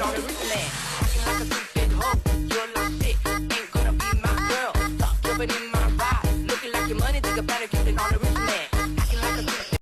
on the roof land. Acting like a stupid hoe. You're like shit. Ain't gonna be my girl. Stop jumping in my ride. Looking like your money, think about it, keep it on the roof land. Acting like a stupid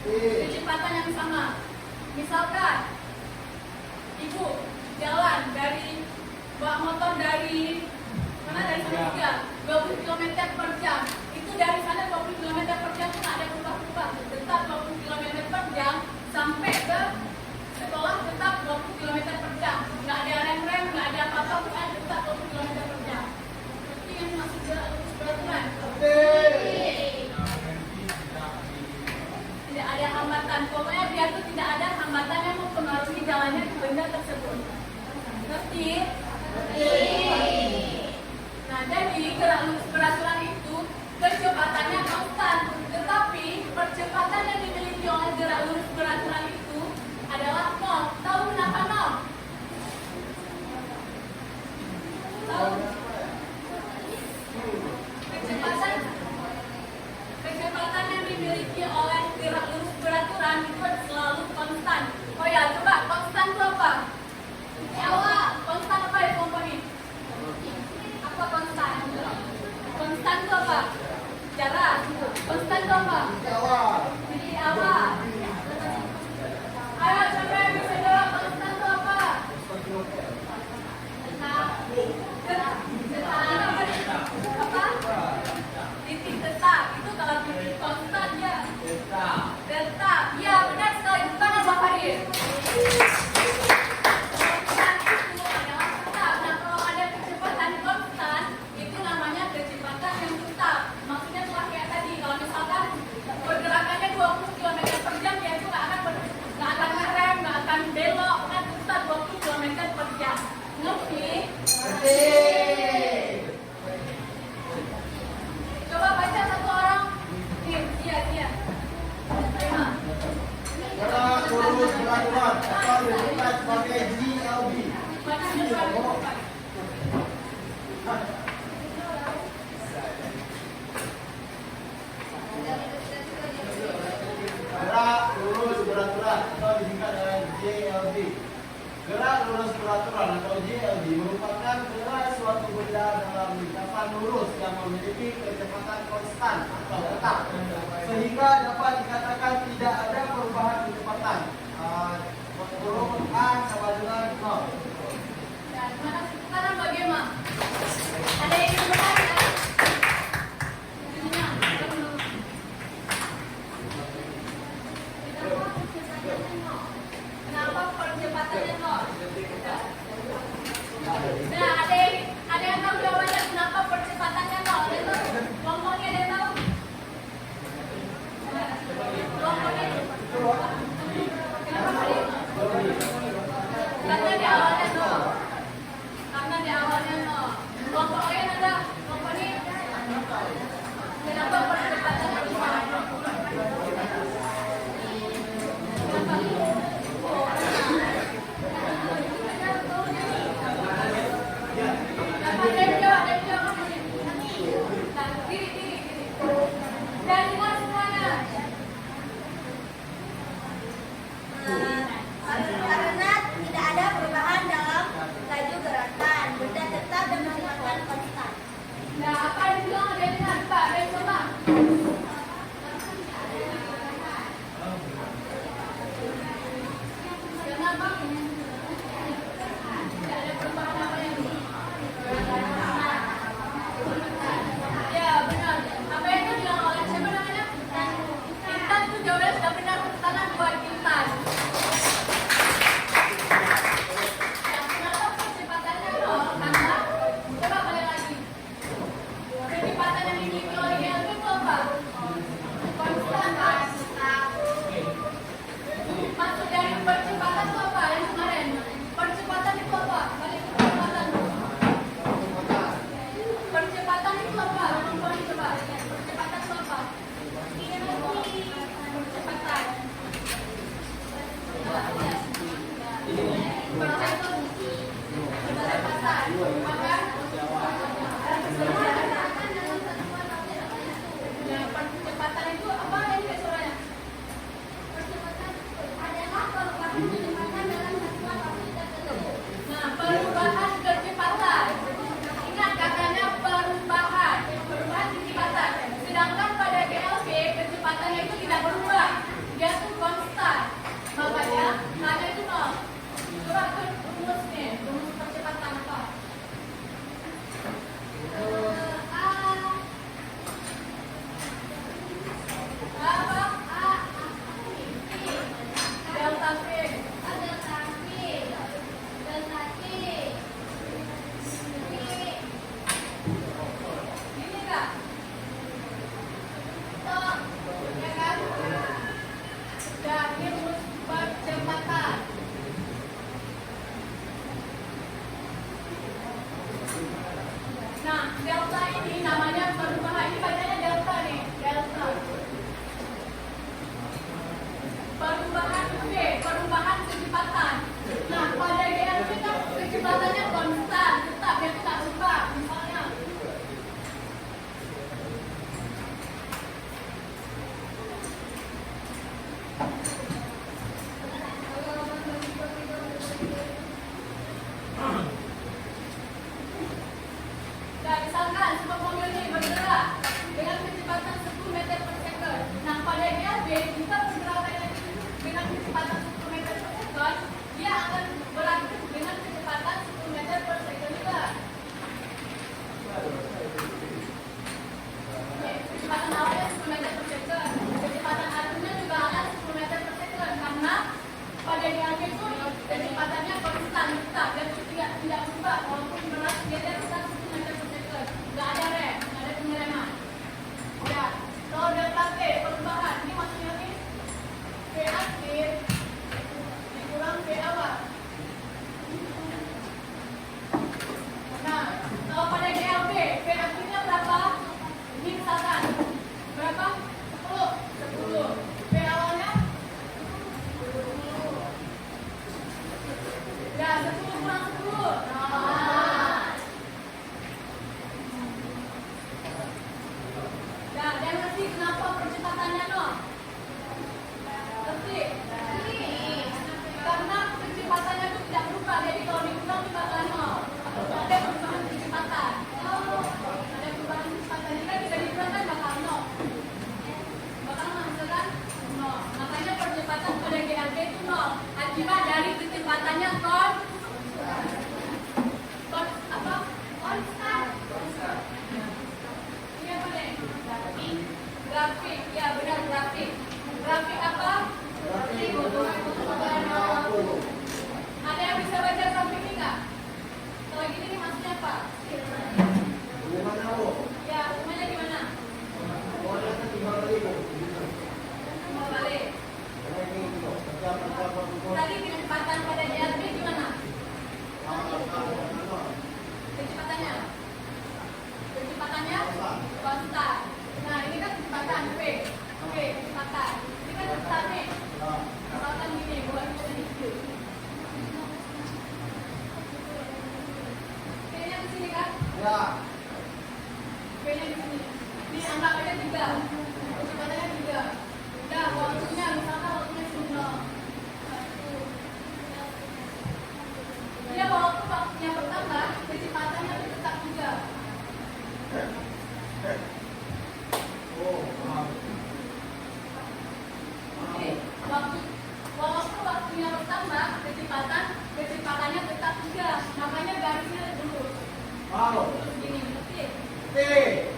Kecepatan yang sama. Misalkan ibu jalan dari bawa motor dari mana, dari sana juga 20 km per jam. Itu dari sana 20 km per jam pun ada berubah-ubah. Tetap 20 km per jam sampai ke sekolah tetap 20 km per jam. Nggak ada rem-rem, nggak ada apa-apa, bukan, tetap 20 km per jam. Itu yang masuk peraturan. Tidak ada hambatan. Pokoknya biar itu tidak ada hambatan yang mempengaruhi jalannya benda tersebut. Ngerti? Nah, jadi gerak lurus peraturan itu kecepatannya konstan, tetapi percepatan yang dimiliki oleh gerak lurus peraturan itu adalah 0. Tahu kenapa 0? Tahu? Kecepatan yang dimiliki oleh gerak lurus peraturan itu selalu konstan. Oh ya, coba konstan itu apa? Konstan apa ya komponen? Apa konstan? Konstan itu apa? Jarak. Konstan itu apa? Jadi apa? Ayo coba yang bisa jawab konstan itu apa? Apa? Titik tetap. Itu kalau titik konstan ya. Tetap. Ya benar sekali. Bukan apa Farid? Konstan itu adalah tetap. Nah kalau ada kecepatan konstan, itu namanya kecepatan yang tetap. Maksudnya cuma kayak tadi. Kalau misalkan pergerakannya 20 km per jam, ya itu nggak akan ngerem, nggak akan belok, kan tetap 20 km per jam. Ngerti? Coba baca satu orang. Iya. Terima. Gerak lurus peraturan atau disingkat sebagai GLB. Baca dulu. Gerak lurus peraturan atau disingkat dengan GLB. Gerak lurus peraturan atau GLB merupakan gerak suatu benda dalam lintasan lurus yang memiliki kecepatan konstan atau tetap, sehingga dapat dikatakan tidak ada perubahan kecepatan. Huruf A sama dengan 0. Dan mana sekarang bagaimana? Ada yang ingin bertanya? Kenapa percepatannya 0? Nah, ada yang tahu jawabannya kenapa percepatannya 0? Ada yang tahu? Kelompoknya ada yang tahu? Kelompoknya? Kenapa Farid? Karena di awalnya 0. Kelompok lain ada? Kelompoknya Grafik, ya benar grafik. Grafik apa? Berarti untuk kecepatan waktu. Ada yang bisa baca grafik ini nggak? Kalau gini nih maksudnya apa? Bagaimana Bu? Ya, rumahnya di mana? Pokoknya kan timbal balik Bu. Mau balik. Karena ini gitu. Kerja waktu. Tadi kecepatan pada JRP gimana? Kecepatannya? Kecepatannya? Konstan. Nah, ini kan kecepatan V. V, kecepatan. Ini kan kecepatan nih. Kecepatan gini, bukan sedikit. V-nya di sini kan? Ya. V-nya di sini. Ini anggap aja 3. Kecepatannya 3. Udah, waktunya, misalkan waktunya 9. Dia waktunya bertambah, kecepatannya tetap 3. Oh, maaf. Oke, waktunya bertambah, kecepatannya tetap 3. Makanya garisnya lurus. Mau. Terus gini, berarti. T.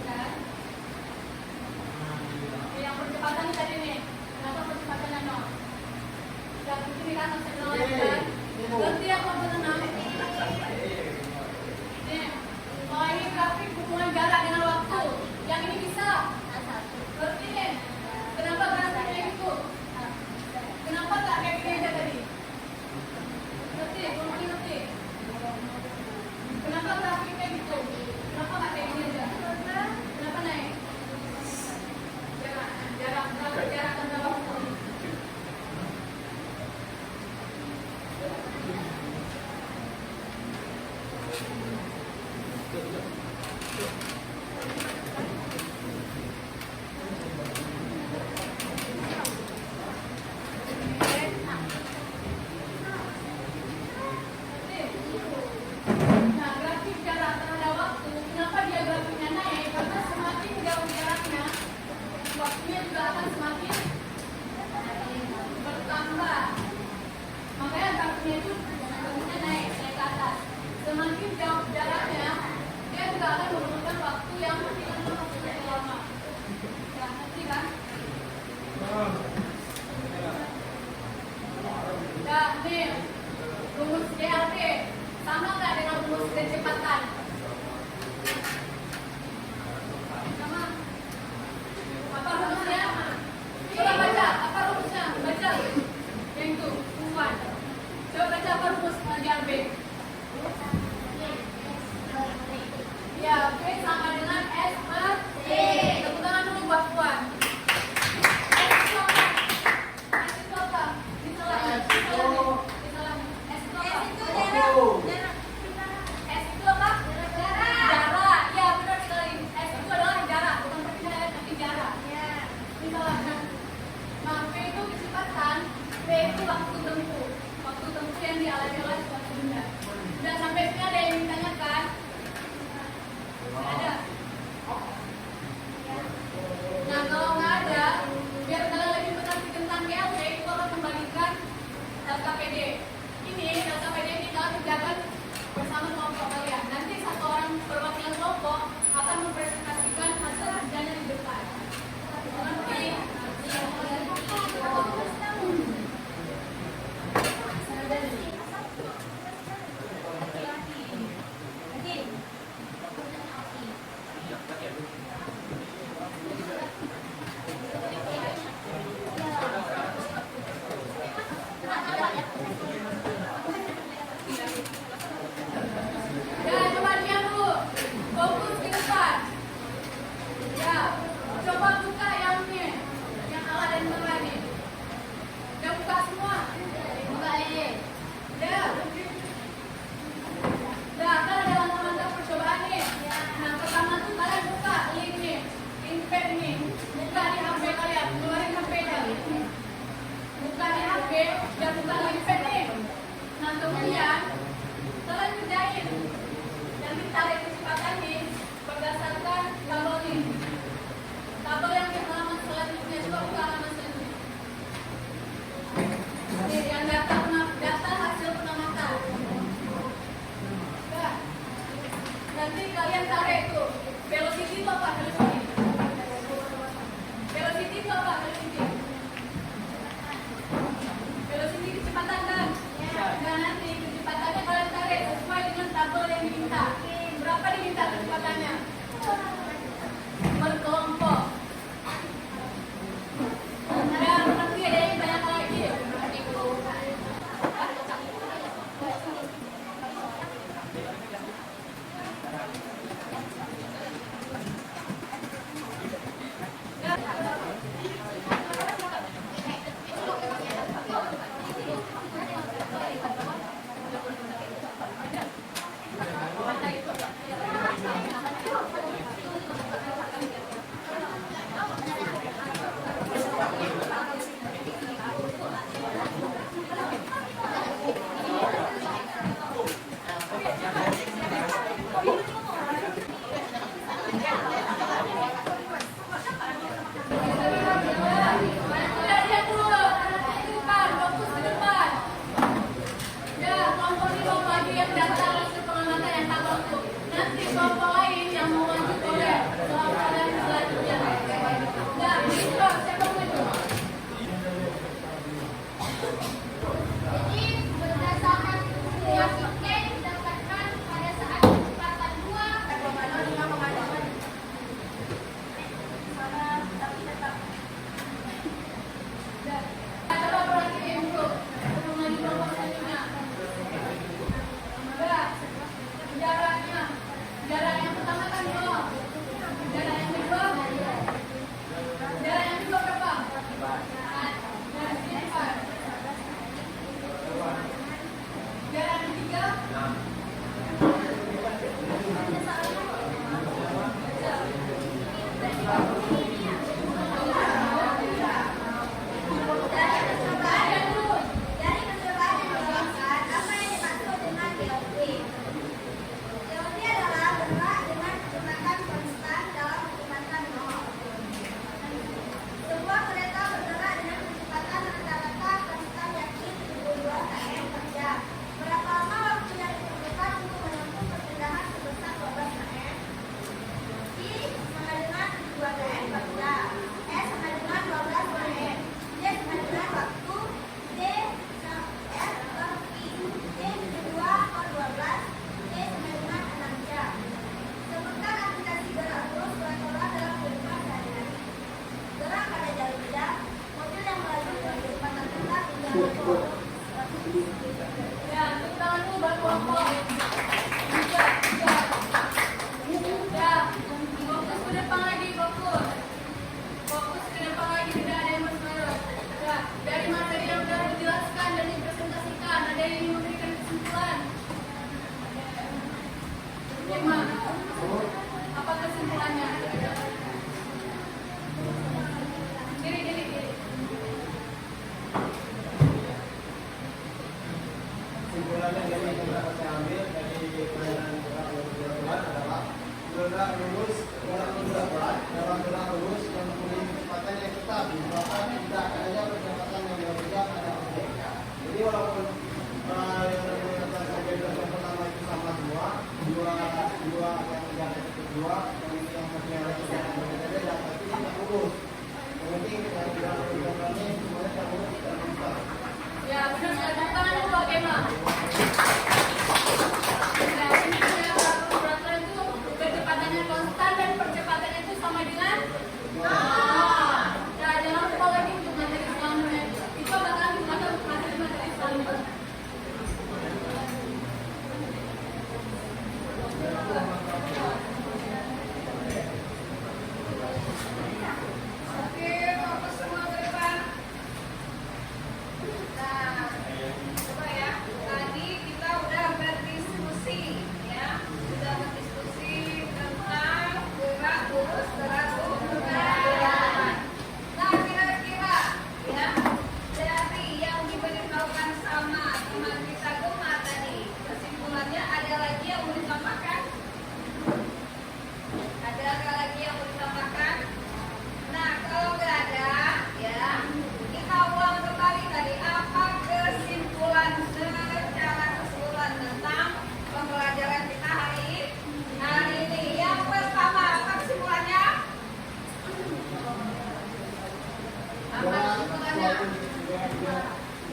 Kan? Yang percepatan tadi nih. Kenapa percepatannya 0? Yang begini kan masih 0 kan? Berarti apa benar? Nih, oh ini grafik hubungan jarak dengan waktu. Yang ini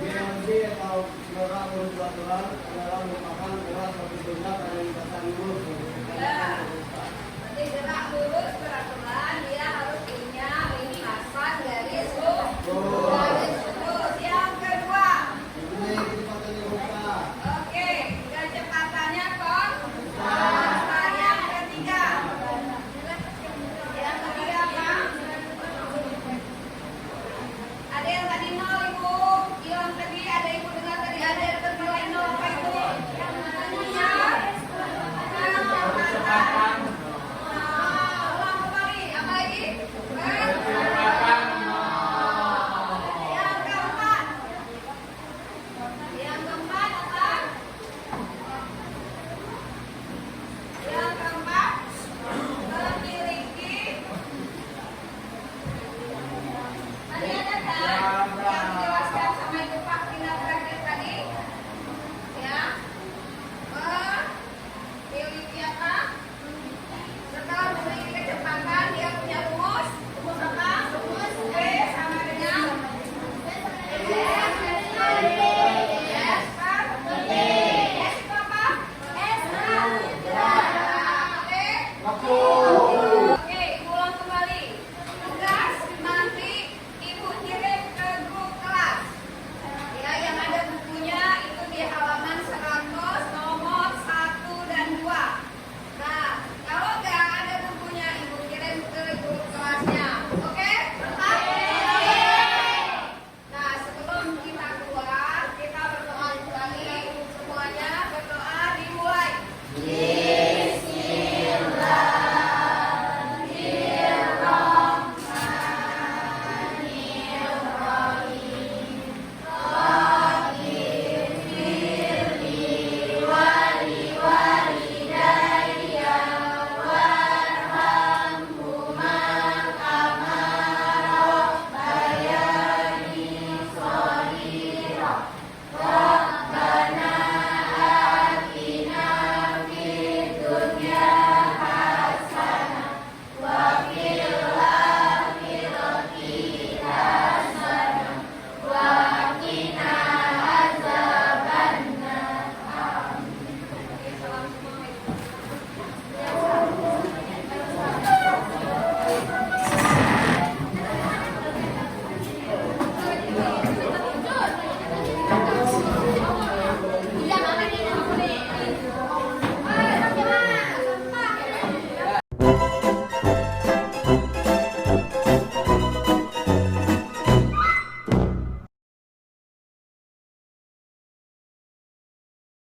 GLB atau gerak lurus peraturan adalah merupakan gerak suatu benda pada lintasan lurus. Ya. Nanti gerak lurus peraturan